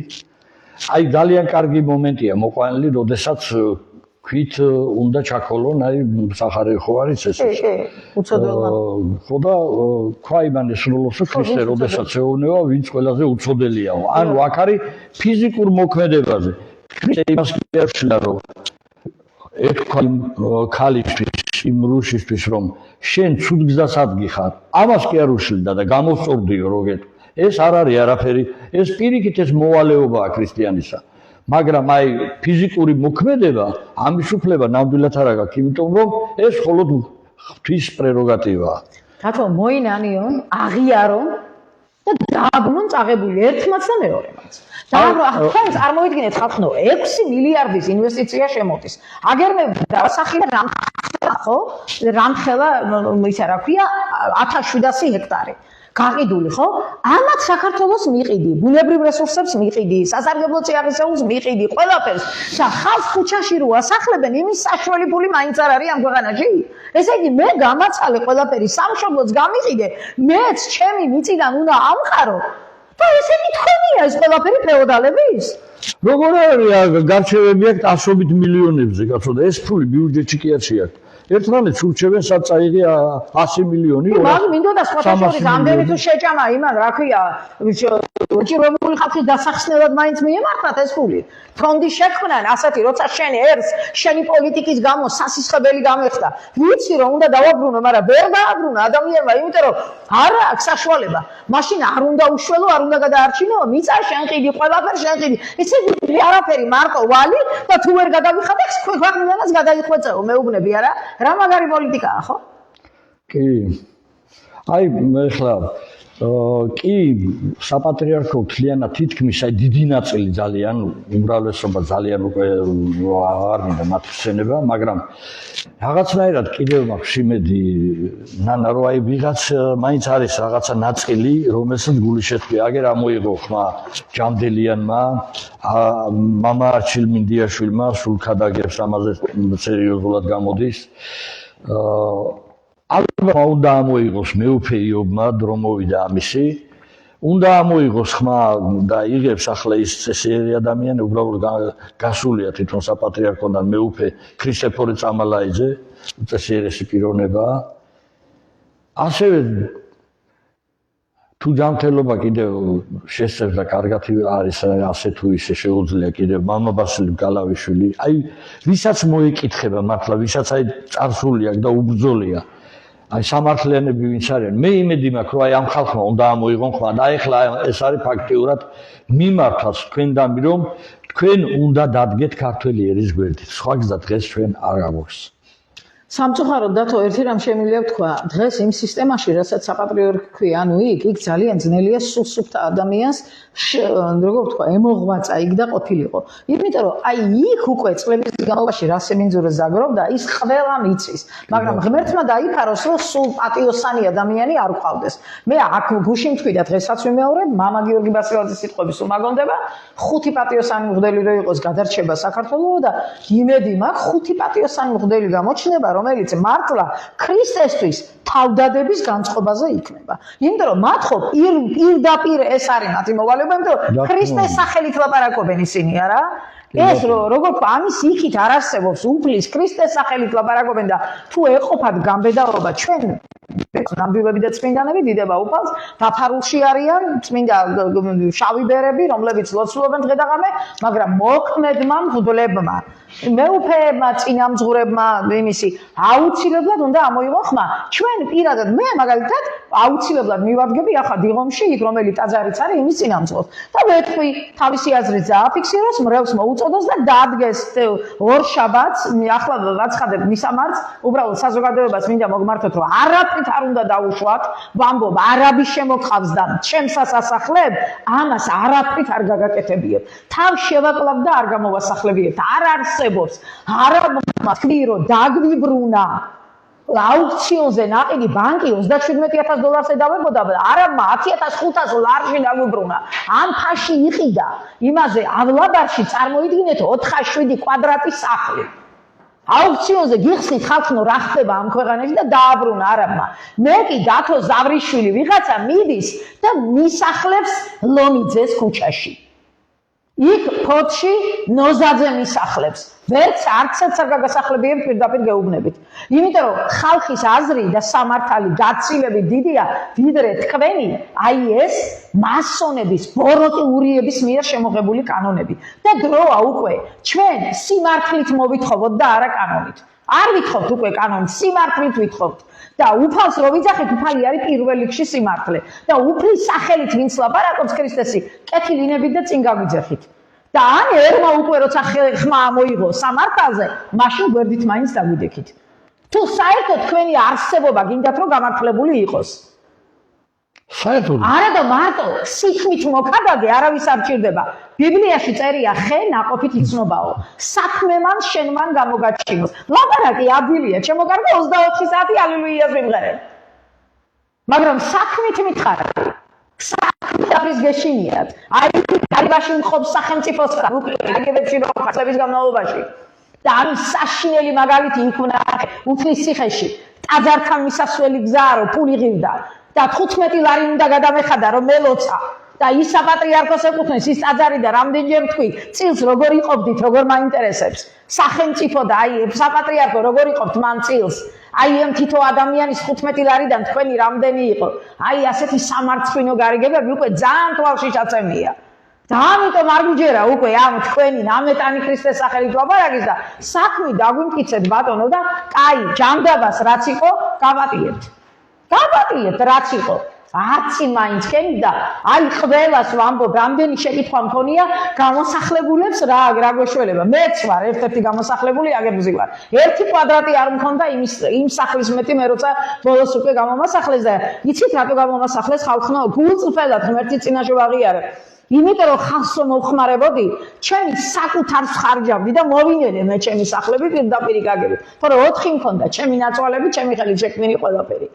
აი ძალიან კარგი მომენტია მოყვანილი, როდესაც ქვით უნდა ჩაქოლონ, აი სახარე ხო არის ეს? კი, უცოდებელმა. ხო და ქვა იმან ესრულობს ქრისტე, როდესაც ეუბნება, ვინც ყველაზე უცოდელიაო. ანუ აქ არის ფიზიკურ მოქმედებაზე. ქრისტე იმას კი არ შლილა, რომ ეთქვა ქალისთვის, იმ რუშისთვის, რომ შენ ცუდ გზას ადგიხარ. ამას კი არ უშლიდა და გამოსწორდიო როგეთ. ეს არ არის არაფერი, ეს პირიქით ეს მოვალეობაა ქრისტიანისა. მაგრამ აი ფიზიკური მოქმედება ამის უფლება ნამდვილად არ აქვს, იმიტომ რომ ეს მხოლოდ ღვთის პრეროგატივაა. რატო მოინანიონ, აღიარონ და დააბრუნონ წაღებული ერთმაც და მეორემაც. თქვენ წარმოიდგინეთ ხალხო 6 მილიარდის ინვესტიცია შემოდის. აგერ მე დავასახილე ხო? რამხელა ისა რა ქვია 1700 ჰექტარი. გაყიდული ხო? ამათ საქართველოს მიყიდი, ბუნებრივ რესურსებს მიყიდი, სასარგებლო წიაღისეულს მიყიდი, ყველაფერს. და ხალხ ქუჩაში რო ასახლებენ, იმის საშველი ფული მაინც არ არის ამ ქვეყანაში. ესე იგი მე გამაცალე ყველაფერი, სამშობლოც გამიყიდე, მეც ჩემი მიწიდან უნდა ამყარო. და ესე იგი თქვენია ეს ყველაფერი ფეოდალების? როგორ არის გარჩევები აქვს ასობით მილიონებზე, კაცო და ეს ფული ბიუჯეტში კი არ შეაქვს. ერთმანეთს ურჩევენ საწაიღი 100 მილიონი. მაგ მინდოდა სხვათა შორის ამდენი თუ შეჭამა იმან რა ქვია უჭირვებული ხალხის დასახსნელად მაინც მიემართათ ეს ფული. ფონდი შექმნან ასეთი როცა შენ ერს შენი პოლიტიკის გამო სასისხებელი გამეხდა. ვიცი რომ უნდა დავაბრუნო, მაგრამ ვერ დააბრუნა ადამიანმა, იმიტომ რომ არ აქვს საშუალება. მაშინ არ უნდა უშველო, არ უნდა გადაარჩინო, მიწა შენყიდი, ყველაფერი შენყიდი. იცი არაფერი მარტო ვალი და თუ ვერ გადავიხადე, ქვეყნიანაც გადაიხვეწეო, მეუბნები არა? რა მაგარი პოლიტიკაა, ხო? კი. აი მე ხლა კი საპატრიარქო თლიანად თითქმის აი დიდი ნაწილი ძალიან უმრავლესობა ძალიან უკვე არ მინდა მათ ხსენება, მაგრამ რაღაცნაირად კიდევ მაქვს იმედი ნანა რომ აი ვიღაც მაინც არის რაღაცა ნაწილი, რომელსაც გული შეხვია. აგერ ამოიღო ხმა ჯამდელიანმა, მამა არჩილ მინდიაშვილმა, სულ ქადაგებს ამაზე სერიოზულად გამოდის. ალბათ უნდა ამოიღოს მეუფე იობმა დრო მოვიდა ამისი, უნდა ამოიღოს ხმა და იღებს ახლა ის წესიერი ადამიანი, უბრალოდ გასულია თვითონ საპატრიარქოდან მეუფე ქრისტეფორე წამალაიძე, წესიერესი პიროვნებაა. ასევე თუ ჯანმრთელობა კიდევ შესწევს და კარგად არის ასე თუ ისე შეუძლია კიდევ მამა ბასილი გალავიშვილი, აი ვისაც მოეკითხება მართლა, ვისაც აი წარსული აქვს და უბრძოლია. აი სამართლიანები ვინც არიან, მე იმედი მაქვს რომ აი ამ ხალხმა უნდა ამოიღონ ხმა და ეხლა ეს არის ფაქტიურად მიმართავს თქვენდამი რომ თქვენ უნდა დადგეთ ქართველი ერის გვერდით. სხვა გზა დღეს ჩვენ არ გაგვაქვს. სამწუხაროდ დათო ერთი რამ შემიძლია ვთქვა, დღეს იმ სისტემაში, რასაც საპატრიარქო ქვია, ანუ იქ ძალიან ძნელია სულსუფთა ადამიანს როგორ ვთქვა, ემოღვაწა იქ და ყოფილიყო. იმიტომ რომ აი იქ უკვე წლების განმავლობაში რა სემინძურა ზაგრობდა, ის ყველამ იცის. მაგრამ ღმერთმა დაიფაროს, რომ სულ პატიოსანი ადამიანი არ ვყავდეს. მე აქ გუშინ თქვი და დღესაც ვიმეორებ, მამა გიორგი ბასილაძის სიტყვები სულ მაგონდება, 5 პატიოსანი მღვდელი რო იყოს გადარჩება საქართველოს და იმედი მაქვს 5 პატიოსანი მღვდელი გამოჩნდება, რომელიც მართლა ქრისტესთვის თავდადების განწყობაზე იქნება. იმიტომ რომ მათ ხო პირდაპირ ეს არის მათი მოვალეობა, იმიტომ რომ ქრისტეს სახელით ლაპარაკობენ ისინი, არა? ეს როგორ ვთქვა, ამის იქით არ არსებობს უფლის ქრისტეს სახელით ლაპარაკობენ და თუ ეყოფათ გამბედაობა ჩვენ ნამდვილები და წმინდანები დიდება უფალს დაფარულში არიან წმინდა შავი ბერები, რომლებიც ლოცულობენ დღე-დაღამე, მაგრამ მოქმედმა მღვდლებმა მეუფეებმა, წინამძღვრებმა იმისი აუცილებლად უნდა ამოიღონ ხმა. ჩვენ პირადად მე მაგალითად აუცილებლად მივადგები ახლა დიღომში იქ რომელი ტაძარიც არის იმის წინამძღვრს და ვეთქვი თავისი აზრით დააფიქსიროს, მრევლს მოუწოდოს და დაადგეს ორ შაბათს, ახლა ვაცხადებ მისამართს, უბრალოდ საზოგადოებას მინდა მოგმართოთ, რომ არაფრით არ უნდა დაუშვათ, ვამბობ, არაბის შემოყავს და ჩემს ასახლებ, ამას არაფრით არ გაგაკეთებიეთ. თავ შევაკლავ და არ გამოვასახლებიეთ. არ არსებობს. არაბმა თქვი, რომ დაგვიბრუნა აუქციონზე ნაყიდი ბანკი $27,000 დავებოდა და არაბმა 10,500 ლარში დაგვიბრუნა. ამ ფაში იყიდა იმაზე ავლაბარში წარმოიდგინეთ 4-7 კვადრატის სახლი. აუქციონზე გიხსნით ხალხო რა ხდება ამ ქვეყანაში და დააბრუნა არაბმა. მე კი დათო ზავრიშვილი ვიღაცა მიდის და მისახლებს ლომიძეს ქუჩაში. იქ ფოთში ნოზაძე მისახლებს. ვერც არცაც გასახლებიერ პირდაპირ გეუბნებით. იმიტომ რომ ხალხის აზრი და სამართალი გაცილებით დიდია, ვიდრე თქვენი აი ეს მასონების, ბოროტი ურიების მიერ შემოღებული კანონები. და დროა უკვე ჩვენ სიმართლით მოვითხოვოთ და არა კანონით. არ ვითხოვთ უკვე კანონით, სიმართლით ვითხოვთ. და უფალს რო ვიძახით, უფალი არის პირველ რიგში სიმართლე. და უფლის სახელით ვინც ლაპარაკობს ქრისტესი, კეთილინებით და წინ გაგვიძახით. და ან ერმა უკვე როცა ხმა მოიღო სამართალზე, მაშინ გვერდით მაინც დაგვიდექით. თუ საერთოდ თქვენი არსებობა გინდათ რომ გამართლებული იყოს. საერთოდ არა და მარტო სიქმით მოქადაგე არავის არ ჭირდება. ბიბლიაში წერია ხე ნაყოფით იცნობაო. საქმე მან შენ მან გამოგაჩინოს. ლაპარაკი ადვილია, ჩემო კარგო 24 საათი ალილუიას ვიმღერებ. მაგრამ საქმით მითხარ. საქმით არის გეშინიათ. აი გარიბაში მყოფს სახელმწიფოს უკრებებში რო ხალხების განმავლობაში. და ამ საშინელი მაგალითი იქ ვნახე უფლის ციხეში. ტაძართან მისასვლელი გზაა რომ ფული ღირდა. და 15 ლარი უნდა გადამეხადა რომ მელოცა და ის საპატრიარქოს ეკუთვნის ის ტაძარი და რამდენჯერ თქვი წილს როგორ იყოფდით როგორ მაინტერესებს სახელმწიფო და აი საპატრიარქო როგორ იყოფთ მან წილს აი ამ თითო ადამიანის 15 ლარიდან თქვენი რამდენი იყო აი ასეთი სამარცხვინო გარიგებები უკვე ძალიან თვალში ჩაცემია და ამიტომ არ გიჯერა უკვე ამ თქვენი ნამეტანი ქრისტეს სახელით ლაპარაკის და საქმე დაგვიმტკიცეთ ბატონო და კაი ჯანდაბას რაც იყო გავატიებთ გავატიებთ რაც იყო არცი მაინც კენი და აი ყველას ვამბობ რამდენი შეკითხვა მქონია გამოსახლებულებს რა გვეშველება მეც ვარ ერთ-ერთი გამოსახლებული აგებუზი ვარ ერთი კვადრატი არ მქონდა იმ სახლის მეტი მე როცა ბოლოს უკვე გამომასახლეს და იცით რატო გამომასახლეს ხალხო გულწრფელად ღმერთი წინაშე ვაღიარებ იმიტომ რომ ხალხს მოხმარებოდი ჩემი საკუთარს ხარჯავდი და მოვინერე მე ჩემი სახლები პირდაპირ გაგები თორე 4 მქონდა ჩემი ნაცვალები ჩემი ხელით შექმნილი ყველაფერი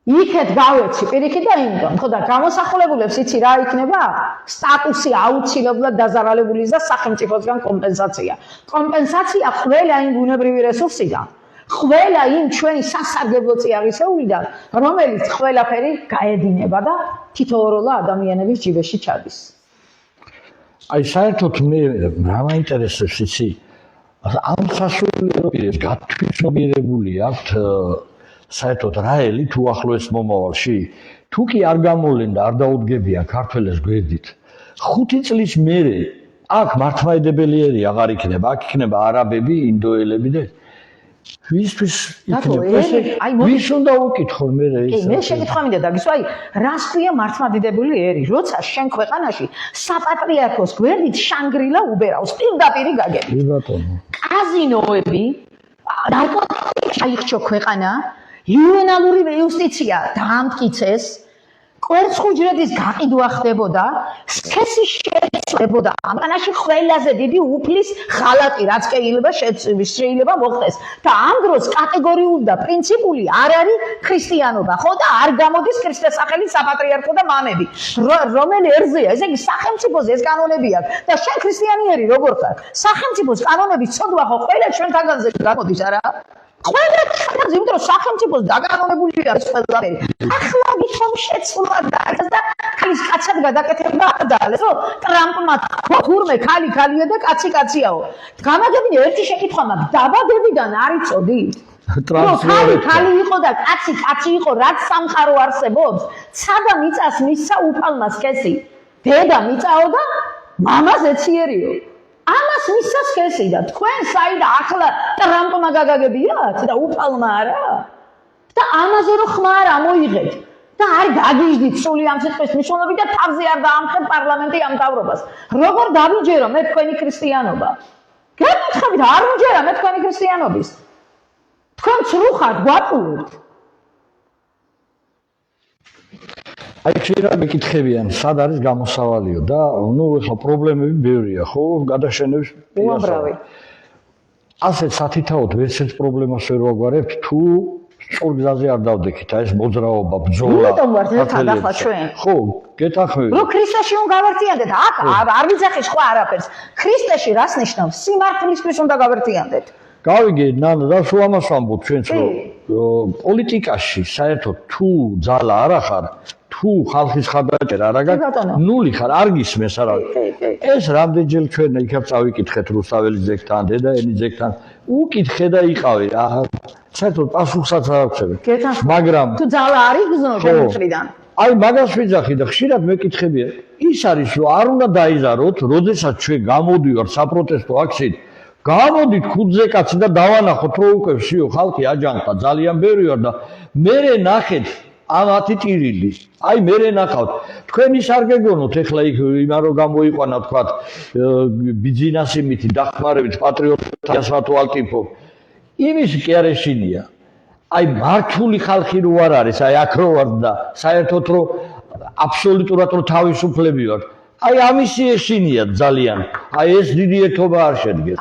იქეთ გავეცი პირიქით და იმიტომ ხო და გამოსახულებულებს იცი რა იქნება სტატუსი აუცილებლად დაზარალებული და სახელმწიფოსგან კომპენსაცია ყველა იმ ბუნებრივი რესურსიდან ყველა იმ ჩვენი სასარგებლო წიაღისეულიდან რომელიც ყველაფერი გაედინება და თითოეულა ადამიანების ჯიბეში ჩადის აი საერთოდ მე რა მაინტერესებს იცი ამ სასულიერო პირებს გათვითცნობიერებული აქვთ საერთოდ რაელი თუ ახლოს მომავალში თუ კი არ გამოვლენ და არ დაუდგებიან ქართველებს გვერდით 5 წლის მერე აქ მართლმადიდებელი აღარ იქნება აქ იქნება არაბები ინდოელები და ვისთვის იქნება ვის უნდა უკითხო მერე ეს მე შეკითხვა მინდა დაგისვა აი რას ქვია მართლმადიდებელი ერი როცა შენ ქვეყანაში საპატრიარქოს გვერდით შანგრილა უბერავს პირდაპირ გაგები ბატონო კაზინოები ნარკოტიკები აიხჩო ქვეყანა იუვენალური იუსტიცია დაამტკიცეს კვერცხუჯრედის გაყიდვა ხდებოდა სქესი შეწყვეტებოდა ამანაში ყველაზე დიდი უფლის ღალატი რაც შეიძლება მოხდეს და ამ დროს კატეგორიული და პრინციპული არ არის ქრისტიანობა ხო და არ გამოდის ქრისტეს სახელით საპატრიარქო და მამები რომელი ერძეა ესე იგი სახელმწიფოზე ეს კანონები აქვს და შენ ქრისტიანიერი როგორ ხარ სახელმწიფოს კანონების ცოდვა ხო ყველა ჩვენთაგანზე გამოდის არა ყველა ჩვენს იმიტომ რომ სახელმწიფოს დაკანონებულია ეს ყველაფერი ახლა გითხრა შეცვლა და ქალის კაცად გადაკეთება ადალეს რომ ტრამპმა თურმე ქალი ქალია და კაცი კაციაო გამაგებინე ერთი შეკითხვა მაქვს დაბადებიდან არ იწოდი ქალი იყო და კაცი იყო რაც სამყარო არსებობს ცადა მიწას მისცა უფალმა სქესი დედა მიწაო და მამას ეციერიო ამას მისცა სქესი და თქვენ საიდა ახლა ტრამპმა გაგაგებიათ და უფალმა არა და ამაზე რო ხმა არ ამოიღეთ და არ გაგიჟდით სული ამ სიტყვის მნიშვნელობით და თავზე არ დაამხეთ პარლამენტი ამ თავრობას როგორ დავიჯერო მე თქვენი ქრისტიანობა გეკითხებით არ მიჯერა მე თქვენი ქრისტიანობის თქვენ ცრუხად გვატყუებთ აი შეიძლება მეკითხებიან სად არის გამოსავალიო და ნუ ახლა პრობლემები ბევრია ხო გადაშენების უამრავი ასეთ სათითაოდ ვერცერთ პრობლემას ვერ ვაგვარებთ თუ სწორ გზაზე არ დავდექით აი ეს მოძრაობა ბრძოლა იმიტომ ვართ ერთად ახლა ჩვენ ხო გეტახმები რო ქრისტეში უნდა გავერთიანდეთ აქ არ ვიძახი სხვა არაფერს ქრისტეში რას ნიშნავს სიმართლისთვის უნდა გავერთიანდეთ გავიგე ნანა და სულ ამას ვამბობ ჩვენც რომ პოლიტიკაში საერთოდ თუ ძალა არ ახარ თუ ხალხის ხარდაჭერა არ აგაკ ნული ხარ არ გისმეს არავინ ეს რამდენჯერ ჩვენ იქაც წავიკითხეთ რუსთაველის ძეგლთან დედაენის ძეგლთან უკითხე და იყავი საერთოდ პასუხსაც არ აქვს მაგრამ თუ ძალა არ იგზნო შემოწრიდან აი მაგას ვიძახი და ხშირად მეკითხებია ის არის რომ არ უნდა დაიზაროთ როდესაც ჩვენ გამოდივართ საპროტესტო აქციით გამოდით ხუთზე კაცი და დავანახოთ რომ უკვე ვსიო ხალხი აჯანყდა ძალიან ბევრი ვარ და მე ნახეთ ამათი ტირილი აი მე ნახავთ თქვენ ის არ გეგონოთ ეხლა იქ იმან რომ გამოიყვანა თქვა ბიზნესიმითი დახმარებით პატრიოტია სათვალტიფო იმის კი არ ეშინია აი მართული ხალხი რო არ არის აი აქ რო ვარ და საერთოდ რო აბსოლუტურად რო თავისუფლები ვარ აი ამისი ეშინია ძალიან აი ეს დიდი ერთობა არ შედგეს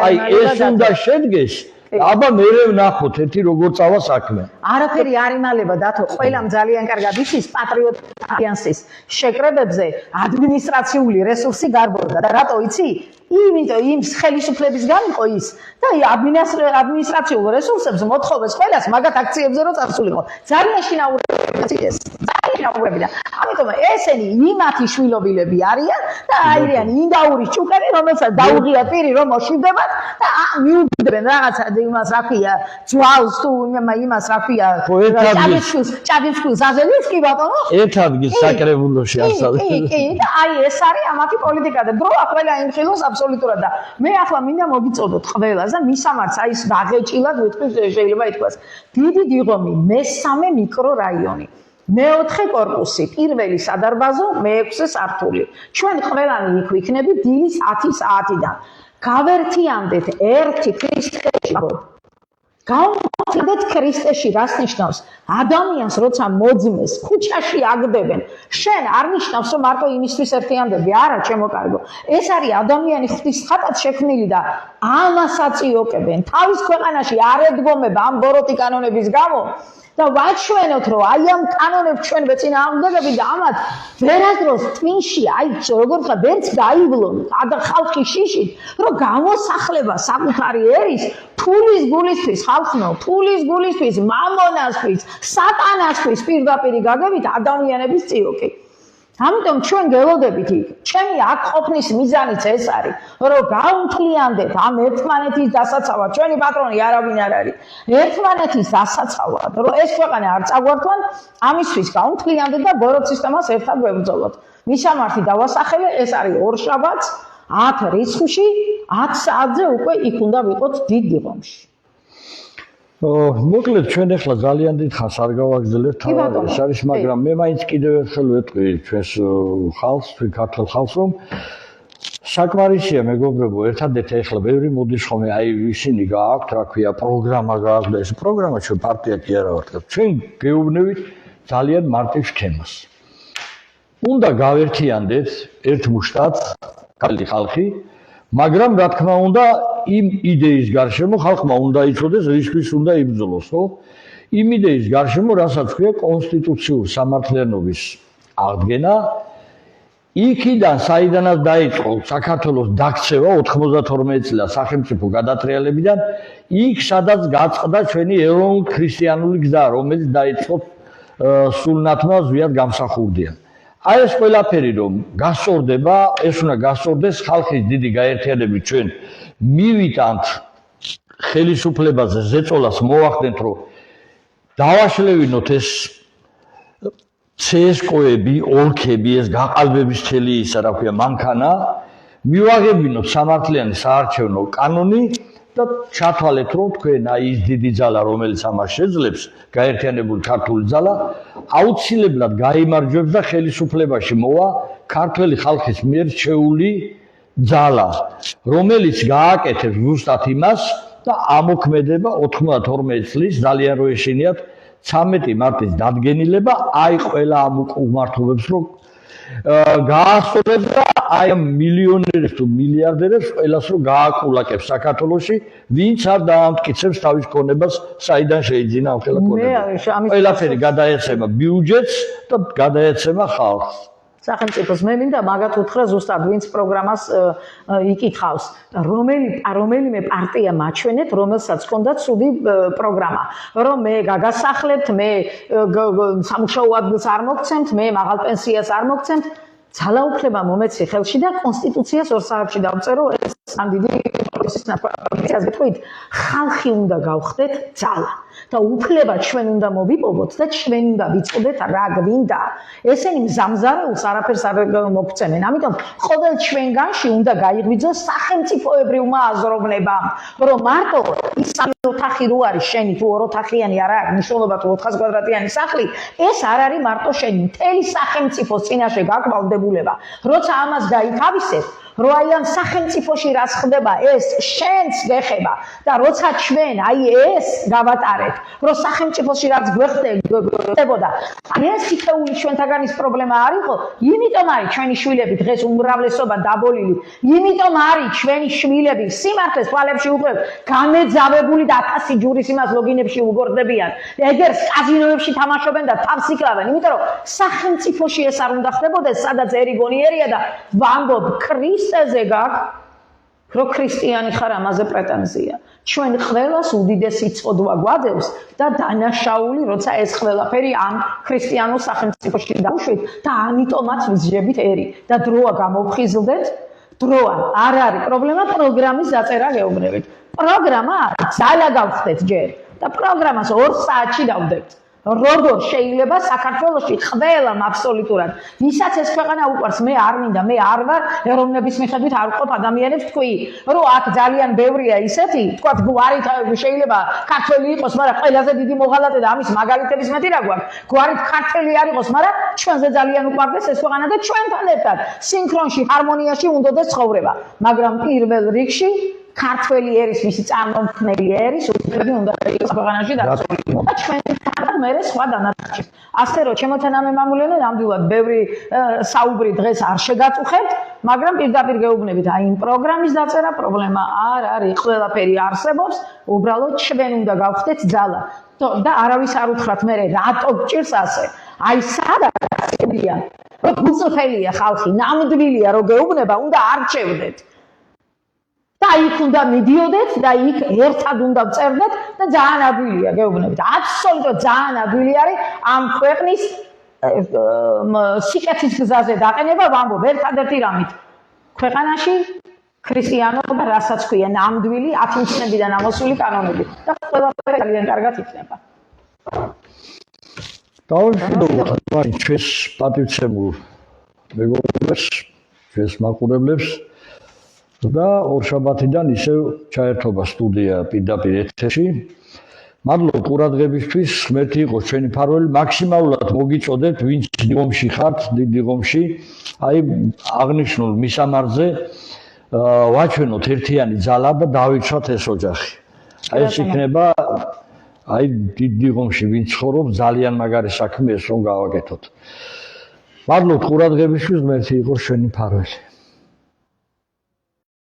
აი ეს უნდა შედგეს აბა მე ვნახოთ ერთი როგორ წავა საქმე არაფერი არ იმალება დათო ყველამ ძალიან კარგად იცის პატრიოტ ალიანსის შეკრებებზე ადმინისტრაციული რესურსი გარბორდა და რატო იცი იმიტომ იმ ხელისუფლებისგან იყო ის და ადმინისტრაციულ რესურსებს მოთხოვეს ყველას მაგათ აქციებზე რო წასულიყო ძალიან შინაურები და ამიტომ ესენი იმათი შვილობილები არიან და აირიანი ინდაურის ჭუკები რომელსაც დაუღია პირი რომ მოშივდებათ და მიუძებენ რაღაცა იმას რა ქვია ძვალს თუ იმას რა ქვია ჭადიშვილს აზელის კი ბატონო ერთ ადგილს საკრებულოში ასწავლე კი და აი ეს არის ამათი პოლიტიკა და დროა ყველა იმხილოს აბსოლუტურად და მე ახლა მინდა მოგიწოდოთ ყველას და მისამართს აი ეს ბაღეჭილად ვიტყვი შეიძლება ითქვას დიდი დიღომი მესამე მიკრორაიონი მეოთხე კორპუსი, პირველი სადარბაზო, მეექვსე სართული. ჩვენ ყველანი იქ ვიქნებით დილის 10 საათიდან. გავერთიანდეთ ერთი ქრისტეში. გავერთიანდეთ ქრისტეში, რას ნიშნავს? ადამიანს როცა მოძმეს, ქუჩაში აგდებენ. შენ არ ნიშნავს რომ მარტო იმისთვის ერთიანდები, არა, ჩემო კარგო. ეს არის ადამიანი ღვთისხატად შექმნილი და ამას აწიოკებენ. თავის ქვეყანაში არ ედგომება ამ ბოროტი კანონების გამო. და ვაჩვენოთ რომ აი ამ კანონებს ჩვენ ვეწინააღმდეგები და ამათ ვერასდროს twin-ში აი როგორ ხარ ვერც გაივლონ და ხალხი შიშით რომ გამოსახლება საკუთარი ერის ფულის გულისთვის ხალხნო ფულის გულისთვის მამონასთვის სატანასთვის პირდაპირ გაგებით ადამიანების წიოკი ამიტომ ჩვენ გელოდებით იქ ჩემი აქ ყოფნის მიზანიც ეს არის რომ გაუმთლიანდეთ ამ ერთმანეთის დასაცავად ჩვენი პატრონი არავინ არ არის ერთმანეთის დასაცავად რომ ეს ქვეყანა არ წაგვართვან ამისთვის გაუმთლიანდეთ და ბოროტ სისტემას ერთად ვებრძოლოთ მისამართი დავასახელე ეს არის ორშაბათს 10 რიცხვში 10 საათზე უკვე იქ უნდა ვიყოთ დიდ დიღომში მოკლედ ჩვენ ახლა ძალიან დიდ ხანს არ გავაგრძელებთ ეს არის მაგრამ მე მაინც კიდევ ერთხელ ვეტყვი ჩვენს ხალხს ჩვენ ქართულ ხალხს რომ საკმარისია მეგობრებო ერთადერთი ახლა ბევრი მოდის ხოლმე აი ისინი გააქვთ რა ქვია პროგრამა გააქვთ და ეს პროგრამა ჩვენ პარტია კი არა ვართ ჩვენ გეუბნებით ძალიან მარტივ თემას უნდა გავერთიანდეთ ერთ მუშტად კალი ხალხი მაგრამ რა თქმა უნდა იმ იდეის გარშემო ხალხმა უნდა იცოდეს რისთვის უნდა იბრძოლოს ხო იმ იდეის გარშემო რასაც ქვია კონსტიტუციურ სამართლიანობის აღდგენა იქიდან საიდანაც დაიწყო საქართველოს დაქცევა 92 წელს სახელმწიფო გადატრიალებიდან იქ სადაც გაწყდა ჩვენი ეროვნულ ქრისტიანული გზა რომელიც დაიწყო სულნათმა ზვიად გამსახურდია აი ეს ყველაფერი რომ გასწორდება, ეს უნდა გასწორდეს ხალხის დიდი გაერთიანებით ჩვენ მივიტანთ ხელისუფლებაზე ზეწოლას მოვახდენთ რომ დავაშლევინოთ ეს CSKO-ები, ოლქები, ეს გაყალბების თელი ისა რა ქვია მანქანა, მივაღებინოთ სამართლიანი საარჩევნო კანონი და ჩათვალეთ რომ თქვენ აი ის დიდი ძალა რომელიც ამას შეძლებს გაერთიანებული ქართული ძალა აუცილებლად გაიმარჯვებს და ხელისუფლებაში მოვა ქართველი ხალხის მიერ შეეული ძალა რომელიც გააკეთებს ზუსტად იმას და ამოქმედება 92 წლის ძალიან რო ეშინიათ 13 მარტის დადგენილება აი ყველა ამ უმართლობებს რომ გაასწორებს და აი მილიონერებს თუ მილიარდერებს ყველას რომ გააკულაკებს საქართველოში ვინც არ დაამტკიცებს თავის ქონებას საიდან შეიძინა ამ ხელა ქონება ყველაფერი გადაეცემა ბიუჯეტს და გადაეცემა ხალხს სახელმწიფოს მე მინდა მაგათ უთხრა ზუსტად ვინც პროგრამას იკითხავს და რომელიმე პარტია მაჩვენეთ რომელსაც ჰქონდა ცუდი პროგრამა რომ მე გაგასახლებთ მე სამუშაო ადგილს არ მოგცემთ მე მაღალ პენსიას არ მოგცემთ ძალაუფლება მომეცი ხელში და კონსტიტუციას 2 საათში დავწერო ეს ამ დიდი პროცესის ნაპროფესიას გეტყვით ხალხი უნდა გავხდეთ ძალა და უფლება ჩვენ უნდა მოვიპოვოთ და ჩვენ უნდა ვიწყდეთ რა გვინდა ესენი მზამზარეულს არაფერს არ მოგცემენ ამიტომ ყოველ ჩვენგანში უნდა გაიღვიძოს სახელმწიფოებრივმა აზროვნებამ რომ მარტო ის ოთახი რო არის შენი თუ ოროთახიანი არა აქვს მნიშვნელობა თუ 400 კვადრატიანი სახლი ეს არ არის მარტო შენი მთელი სახელმწიფოს წინაშე გაკვალდებულება როცა ამას გაითავისებ რომ აი ამ სახელმწიფოში რაც ხდება ეს შენს გეხება და როცა ჩვენ აი ეს გავატარეთ რომ სახელმწიფოში რაც გვეხდებოდა ეს იქეული ჩვენთაგანის პრობლემა არ იყო იმიტომ არის ჩვენი შვილები დღეს უმრავლესობა დაბოლილი იმიტომ არის ჩვენი შვილები სიმართლეს თვალებში უყურებ გამეძავებული და 1000 ჯურის იმას ლოგინებში უგორდებიან ეგერ კაზინოებში თამაშობენ და თავს იკლავენ იმიტომ რომ სახელმწიფოში ეს არ უნდა ხდებოდეს სადაც ერი გონიერია და ვამბობ ქრისტეზე გაქვს რომ ქრისტიანი ხარ ამაზე პრეტენზია ჩვენ ყველას უდიდესი წოდვა გვაძლევს და დანაშაული როცა ეს ყველაფერი ამ ქრისტიანულ სახელმწიფოში დავუშვით და ამიტომაც ვიზიებით ერი და დროა გამოვხიზლდეთ დროა არ არის პრობლემა პროგრამის დაწერა გეუბნებით პროგრამა ძალა გავხდეთ ჯერ და პროგრამას 2 საათში დავდებთ როგორ შეიძლება საქართველოში ყველამ აბსოლუტურად ვისაც ეს ქვეყანა უყვარს მე არ მინდა მე არ ვარ ეროვნების მიხედვით არ ვყოფ ადამიანებს თქვი რომ აქ ძალიან ბევრია ისეთი თქვა გვარით შეიძლება ქართველი იყოს მაგრამ ყველაზე დიდი მოღალატე და ამის მაგალითების მეტი რა გვაქვს გვარით ქართველი არ იყოს მაგრამ ჩვენზე ძალიან უყვარდეს ეს ქვეყანა და ჩვენთან ერთად სინქრონში ჰარმონიაში უნდადეს ცხოვრება მაგრამ პირველ რიგში ქართველი ერის მისი წარმომქმნელი ერის უფლები უნდა იყოს ქვეყანაში დაცული და ჩვენ მე სხვა დანარჩენ ასე რომ ჩემოთანამე მამულენო ნამდვილად ბევრი საუბრი დღეს არ შეგაწუხებთ მაგრამ პირდაპირ გეუბნებით აი იმ პროგრამის დაწერა პრობლემა არ არის ყველაფერი არსებობს უბრალოდ ჩვენ უნდა გავხდეთ ძალა და არავის არ უთხრათ მე რატო გჭირს ასე აი სადაცებია რომ გულწრფელია ხალხი ნამდვილია რომ გეუბნება უნდა არჩევდეთ და იქ უნდა მიდიოდეთ და იქ ერთად უნდა წერდეთ და ძალიან ადვილია გეუბნებით აბსოლუტურად ძალიან ადვილი არის ამ ქვეყნის სიკეთის გზაზე დაყენება ვამბობ ერთადერთი რამით ქვეყანაში ქრისტიანობა რასაც ქვია ნამდვილი ათმიწნებიდან ამოსული კანონები და ყველაფერი ძალიან კარგად იქნება დავუშვათ ჩვენს პატივცემულ მეგობრებს ჩვენს მაყურებლებს და ორშაბათიდან ისევ ჩაერთობა სტუდია პირდაპირ ეთერში. მადლობ ყურადღებისთვის, ღმერთი იყოს ჩვენი მფარველი, მაქსიმალურად მოგიწოდეთ, ვინც დიღომში ხართ, დიღომში, აი აღნიშნულ მისამართზე ვაჩვენოთ ერთიანი ძალა და დავიცვათ ეს ოჯახი. აი ეს იქნება აი დიღომში ვინც ცხოვრობს, ძალიან მაგარი საქმე ეს რომ გავაკეთოთ. მადლობ ყურადღებისთვის, ღმერთი იყოს ჩვენი მფარველი.